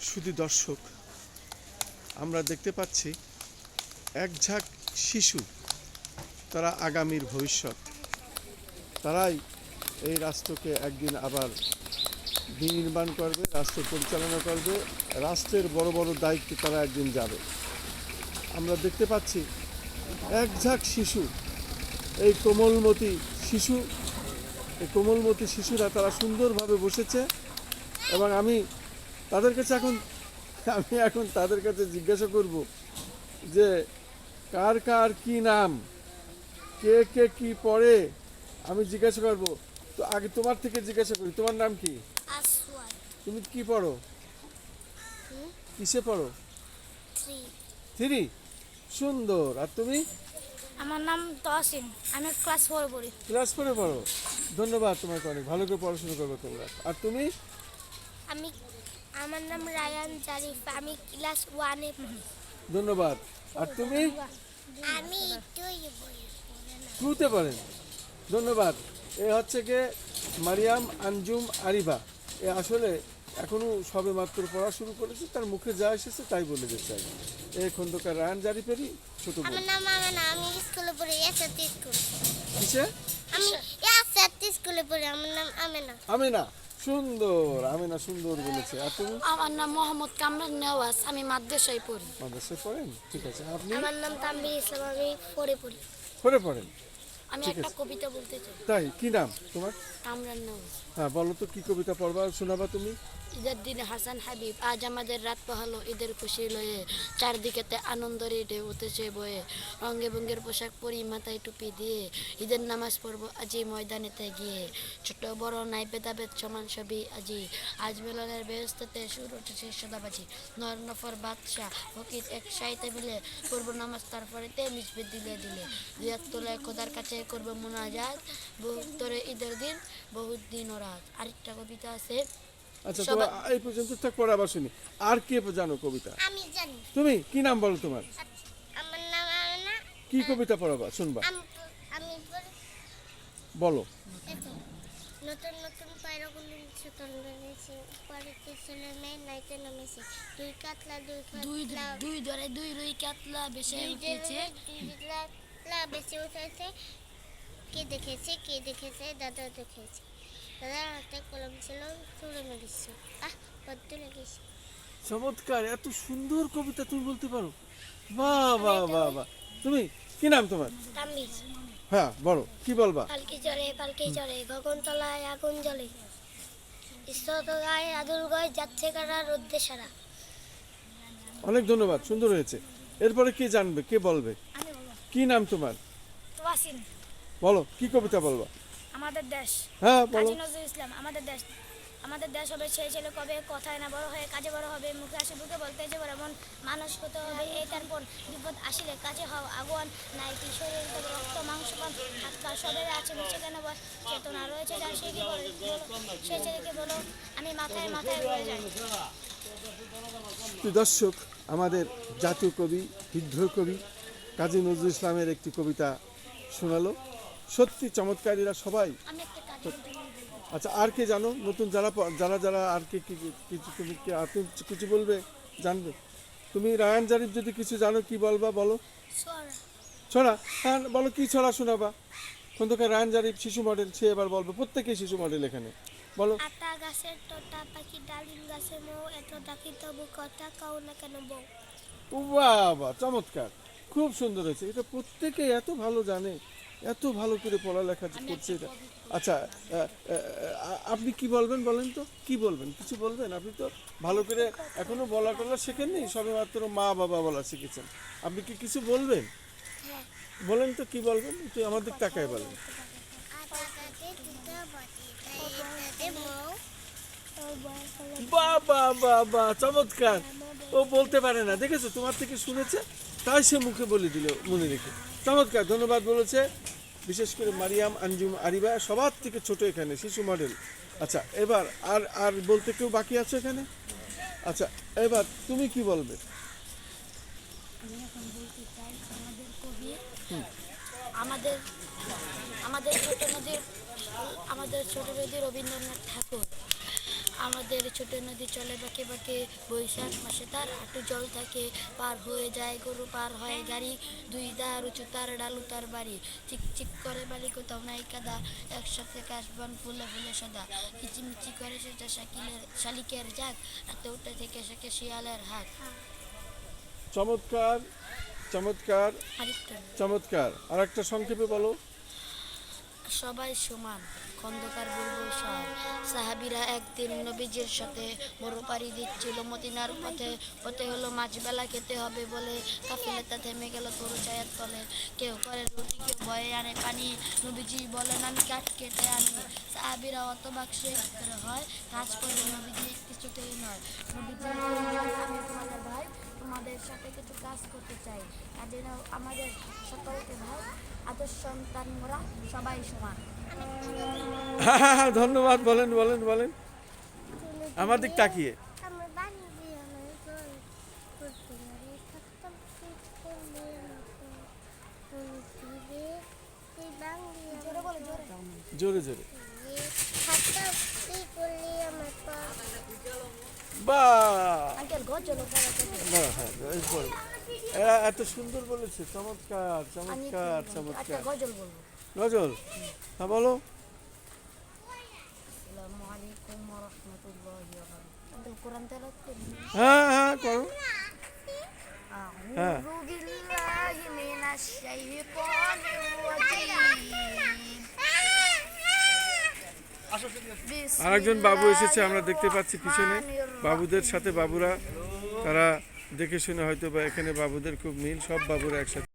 শুধু দর্শক, আমরা দেখতে পাচ্ছি এক ঝাঁক শিশু, তারা আগামীর ভবিষ্যৎ। তারাই এই রাষ্ট্রকে একদিন আবার বিনির্মাণ করবে, রাষ্ট্র পরিচালনা করবে, রাষ্ট্রের বড় বড় দায়িত্বে তারা একদিন যাবে। আমরা দেখতে পাচ্ছি এক ঝাঁক শিশু, এই কোমলমতি শিশু, এই কোমলমতি শিশুরা তারা সুন্দরভাবে বসেছে। এবং আমি এখন তাদের কাছে জিজ্ঞাসা করব যে কার কার কি নাম, কে কে কি পড়ে, আমি জিজ্ঞাসা করব। তো আগে তোমার থেকে জিজ্ঞাসা করি, তোমার নাম কি? আসওয়াদ। তুমি কি পড়ো? কিসে পড়ো? 3। সুন্দর। আর তুমি? আমার নাম তহসিন, আমি ক্লাস 4 পড়ি। ক্লাস 4 পড়ো। ধন্যবাদ, তোমাকে অনেক ভালো করে পড়াশোনা করবে তোমরা। আর তুমি? আমার নাম রায়ান জারিফ, আমি ক্লাস 1 এ পড়ি। ধন্যবাদ। আর তুমি? আমি 2 এ পড়ি। 2 তে পড়েন। ধন্যবাদ। এ হচ্ছে গিয়ে মারিয়াম আঞ্জুম আরিবা। এ আসলে এখনো সবে মাত্র পড়া শুরু করেছে, তার মুখে যা এসেছে তাই বলে যেতে চাই। এ খন্দকার রায়ান জারিফেরই ছোট বোন। আমার নাম আমেনা, আমি স্কুলে পড়ি, এসএসসি স্কুল। কিসে? আমি এসএসসি স্কুলে পড়ি, আমার নাম আমেনা। আমেনা। সুন্দর, আমেনা সুন্দর বলেছে। আর তুমি? আমার নাম মোহাম্মদ কামরান নেওয়াজ, আমি মাদ্রাসায় পড়ি। মাদ্রাসায় পড়েন? ঠিক আছে। আপনি? আমার নাম তানভীর ইসলাম, আমি 4 এ পড়ি। 4 এ পড়েন? আমি ঠিক একটা আছে। কবিতা বলতে চাই। তাই? কি নাম তোমার? কামরান নেওয়াজ। হ্যাঁ, বলো তো কি কবিতা পড়বা, শোনাবা তুমি? ঈদের দিন হাসান হাবিব, আজ আমাদের রাত পোহালো ঈদের খুশি লয়ে, চারদিকেতে আনন্দের ঢেউ উঠেছে বয়ে, রঙে বঙ্গের পোশাক পরি, মাথায় টুপি দিয়ে, ঈদের নামাজ পড়বো আজি ময়দানেতে গিয়ে, ছোট বড় নাই ভেদাভেদ সমান সবই আজি, আজ মিলনের ব্যস্ততে সুর উঠেছে সদাবাজি, নর নফর বাদশাহ ফকির এক সাইতে মিলে, করবো নামাজ তারপরে তে মিশবে দিলে দিলে, দুয়াত তোলে খোদার কাছে করবো মুনাজাত, বহুত তোরে ঈদের দিন বহুত দিন ও রাত। আরেকটা কবিতা আছে। আচ্ছা, তোমার এই পর্যন্ত থাক, পরে আবার শুনি। আর কে জানো কবিতা? আমি জানি। তুমি কি নাম বলো তোমার? আমার নাম আমেনা। কি কবিতা পড়াবা, শুনবা? আমি পড়ি। বলো। নতুন নতুন পায়রাগুলো ছুটছে, পরেতে ছেলে মেয়ে নাইতে নামেছে, দুই কাতলা দুই ধরে দুই রুই কাতলা বেশে উঠেছে, বেঁচে উঠেছে। কে দেখেছে, দাদা দেখেছে, দাদার হাতে কলম ছিল, ছুঁড়ে মেরেছে, বড্ড লেগেছে। চমৎকার, এত সুন্দর কবিতা তুমি বলতে পারো। বাহ বাহ বাহ বাহ। তুমি কি নাম তোমার? তানভীর। হ্যাঁ, বলো, কি বলবা? পালকি চড়ে গগন তলায় আগুন জ্বলে, ইস্রত গায়ে আদুল গয় যাচ্ছে কারা রোদ্দে সারা। অনেক ধন্যবাদ, সুন্দর হয়েছে। এরপরে কে জানবে, কে বলবে? কি নাম তোমার? ওয়াসিম। বলো, কি কবিতা বলবা? আমাদের দেশ। হ্যাঁ, বলো। কাজী নজরুল ইসলাম। আমাদের দেশ হবে সেই ছেলে কবে, কথায় না বড় হয়ে কাজে বড় হবে, মুখে আসে বুকে বলতে যে বড় মন, মানুষ হতে হবে এই তার পণ, বিপদ আসিলে কাজে হও আগুয়ান, নাই কি শরীর তবে রক্ত মাংস পান, হাত পা সবের আছে নিচে কেন বল, চেতনা রয়েছে যার সে কি বলে, সেই ছেলেকে বলো আমি মাথায় মাথায় রয়ে যাই। দর্শক, আমাদের জাতীয় কবি, বিদ্রোহ কবি কাজী নজরুল ইসলামের একটি কবিতা শোনালো। সত্যি চমৎকারীরা সবাই। আমি একটা কাজ বলতে বলবো। আচ্ছা, আর কে জানো নতুন যারা আর কে কিছু, তুমি কিছু বলবে, জানবে? তুমি রায়ান জারিফ যদি কিছু জানো, কি বলবা, বলো। ছড়া? হ্যাঁ, বলো, কি ছড়া শোনাবা? খন্দকার রায়ান জারিফ শিশু মডেল, সে এবার বলবে। প্রত্যেকেই শিশু মডেল এখানে, বলো। আতা গাছের তোতা পাখি, ডালিম গাছে মৌ, এত ডাকি তবু কথা কাউ না কেন বউ। বাহ বাহ, চমৎকার, খুব সুন্দর হয়েছে। এটা প্রত্যেকেই এত ভালো জানে, এত ভালো করে পড়ালেখা করছে এটা। আচ্ছা, আপনি কি বলবেন, বলেন তো, কি বলবেন? কিছু বলবেন? আপনি তো ভালো করে এখনো বলা টলা শেখেননি, সবে মাত্র মা বাবা বলা শিখেছেন। আপনি কি কিছু বলবেন? বলেন তো, কি বলবেন? একটু আমাদের তাকায় বলেন। বাহ বাহ বাহ বাহ, চমৎকার। ও বলতে পারে না, দেখেছো, তোমার থেকে শুনেছে তাই সে মুখে বলে দিল মনে রেখে। চমৎকার, ধন্যবাদ বলেছে। বিশেষ করে মারিয়াম আঞ্জুম আরিবা, সবার থেকে ছোট এখানে, শিশু মডেল। আচ্ছা, এবার আর আর বলতে কেউ বাকি আছে এখানে? আচ্ছা, এবার তুমি কি বলবে? আমি এখন বলতে চাই আমাদের কবি, আমাদের আমাদের ছোট নদী রবীন্দ্রনাথ ঠাকুর, আমাদের ছোট নদী চলে বাঁকে বাঁকে, বৈশাখ মাসে তার হাঁটু জল থাকে, পার হয়ে যায় গরু, পার হয় গাড়ি, দুই দার উঁচু তার ডালু তার বাড়ি, চিক চিক করে বালি কোথাও নাই কাদা, একসাথে কাশবন ফুলে ফুলে সাদা, কিচিমিচি করে সেটা শালিকের জাগ, রাতে উঠে থেকে শেখে শিয়ালের হাত। চমৎকার, চমৎকার, আরেকটা চমৎকার। আর একটা সংক্ষেপে বলো। সবাই সমান, খন্দকার বুলবুল সার, সাহাবীরা একদিন নবীজির সাথে বড় পাড়ি দিচ্ছিল মদিনার পথে, পথে হলো মাছ বেলা খেতে হবে বলে, কাফেলাটা থেমে গেল তরু ছায়ার তলে, কেউ করে রুটি কেউ বয়ে আনে পানি, নবীজি বলেন আমি কাঠ কেটে আনি, সাহাবীরা অত বাক্সে করে হয়, কাজ করে নবীজি কিছুতেই নয়, নবীজি বললেন, আমি তোমাদের ভাই, তোমাদের সাথে কিছু কাজ করতে চাই, কাজে নাও আমাদের সকলকে ভাই, আদর্শ সন্তান মোরা সবাই সমান। হ্যাঁ, ধন্যবাদ। বলেন বলেন বলেন, আমার দিক তাকিয়ে। আমার বাড়ি দিয়ে আমার জল পড়তে লাগে, থাকতাম ঠিক করলে সেই বাংলি জোরে বলো, জোরে জোরে জোরে। থাকতাম ঠিক করলে আমার পা। বাহ, আঙ্কেল ঘর চলো হ্যাঁ হ্যাঁ, এরপরে। এরা এত সুন্দর বলেছে, চমৎকার চমৎকার একটা চমৎকার। গজল বলবো। গজল, হ্যাঁ বলো। আসসালামু আলাইকুম ওয়া রাহমাতুল্লাহি ওয়া বারাকাতুহু। আঙ্কেল কোরআন তেলাওয়াত করুন। হ্যাঁ হ্যাঁ করো। হ্যাঁ। আউযু বিল্লাহি মিনাশ শাইতানির রাজীম। আরেকজন বাবু এসেছে, আমরা দেখতে পাচ্ছি পিছনে। বাবুদের সাথে বাবুরা, তারা দেখে শুনে হয়তো বা এখানে বাবুদের খুব মিল, সব বাবুরা একসাথে